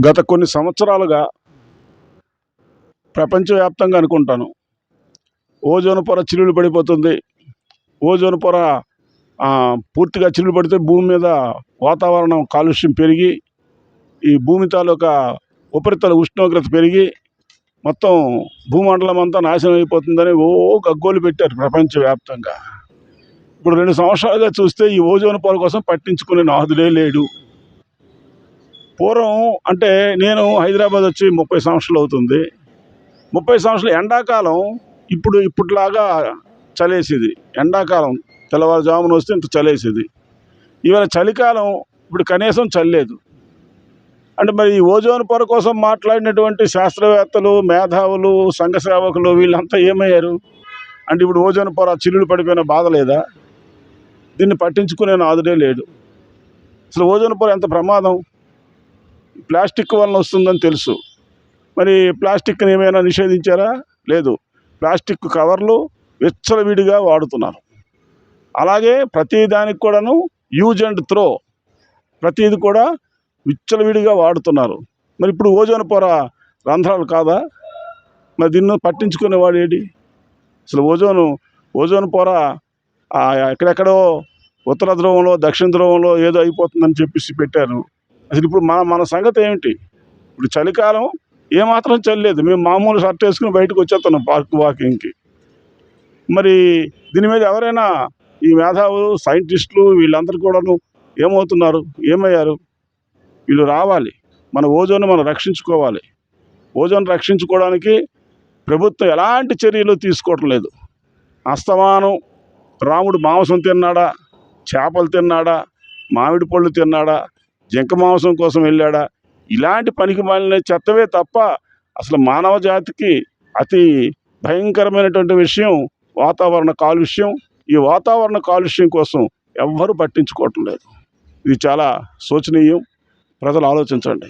గత కొన్ని సంవత్సరాలుగా ప్రపంచవ్యాప్తంగా అనుకుంటాను ఓజోన్ పొర చిల్లులు పడిపోతుంది. ఓజోన్ పొర పూర్తిగా చిల్లులు పడితే భూమి మీద వాతావరణం కాలుష్యం పెరిగి ఈ భూమి తాలూకా ఉపరితల ఉష్ణోగ్రత పెరిగి మొత్తం భూమండలం అంతా నాశనం అయిపోతుందని గగ్గోలు పెట్టారు ప్రపంచవ్యాప్తంగా. ఇప్పుడు 2 సంవత్సరాలుగా చూస్తే ఈ ఓజోన్ పొర కోసం పట్టించుకునే నాదులే లేడు. పూర్వం అంటే నేను హైదరాబాద్ వచ్చి 30 సంవత్సరాలు అవుతుంది. 30 సంవత్సరాలు ఎండాకాలం ఇప్పటిలాగా చలేసేది. ఎండాకాలం తెల్లవారుజామున వస్తే ఇంత చలేసేది. ఇవాళ చలికాలం ఇప్పుడు కనీసం చల్లేదు. అంటే మరి ఈ ఓజోన్ పొర కోసం మాట్లాడినటువంటి శాస్త్రవేత్తలు, మేధావులు, సంఘ సేవకులు వీళ్ళంతా ఏమయ్యారు అంటే ఇప్పుడు ఓజోన్ పొర చిల్లులు పడిపోయిన బాధ లేదా? దీన్ని పట్టించుకునే నాదుడే లేడు. అసలు ఓజోన్ పొర ఎంత ప్రమాదం, ప్లాస్టిక్ వలన వస్తుందని తెలుసు. మరి ప్లాస్టిక్ని ఏమైనా నిషేధించారా? లేదు. ప్లాస్టిక్ కవర్లు విచ్చలవిడిగా వాడుతున్నారు. అలాగే ప్రతి దానికి కూడాను యూజ్ అండ్ త్రో, ప్రతిది కూడా విచ్చలవిడిగా వాడుతున్నారు. మరి ఇప్పుడు ఓజోన్ పొర రంధ్రాలు కాదా? మరి దీన్ని పట్టించుకునేవాడు ఏడి? అసలు ఓజోన్ పొర ఎక్కడెక్కడో ఉత్తర ధ్రువంలో, దక్షిణ ధ్రువంలో ఏదో అయిపోతుందని చెప్పేసి పెట్టారు. అసలు ఇప్పుడు మన సంగతి ఏమిటి? ఇప్పుడు చలికాలం ఏమాత్రం చలిలేదు. మేము మామూలు షర్ట్ వేసుకుని బయటకు వచ్చేస్తున్నాం పార్క్ వాకింగ్కి. మరి దీని మీద ఎవరైనా ఈ మేధావులు, సైంటిస్టులు వీళ్ళందరూ కూడాను ఏమయ్యారు? వీళ్ళు రావాలి. మన ఓజోన్ మనం రక్షించుకోవాలి. ఓజోన్ రక్షించుకోవడానికి ప్రభుత్వం ఎలాంటి చర్యలు తీసుకోవటం లేదు. అస్తమానం రాముడు మాంసం తిన్నాడా, చేపలు తిన్నాడా, మామిడి పళ్ళు తిన్నాడా, జింక మాంసం కోసం వెళ్ళాడా, ఇలాంటి పనికి మాలిన చెత్తవే తప్ప అసలు మానవ జాతికి అతి భయంకరమైనటువంటి విషయం వాతావరణ కాలుష్యం. ఈ వాతావరణ కాలుష్యం కోసం ఎవ్వరూ పట్టించుకోవటం లేదు. ఇది చాలా శోచనీయం. ప్రజలు ఆలోచించండి.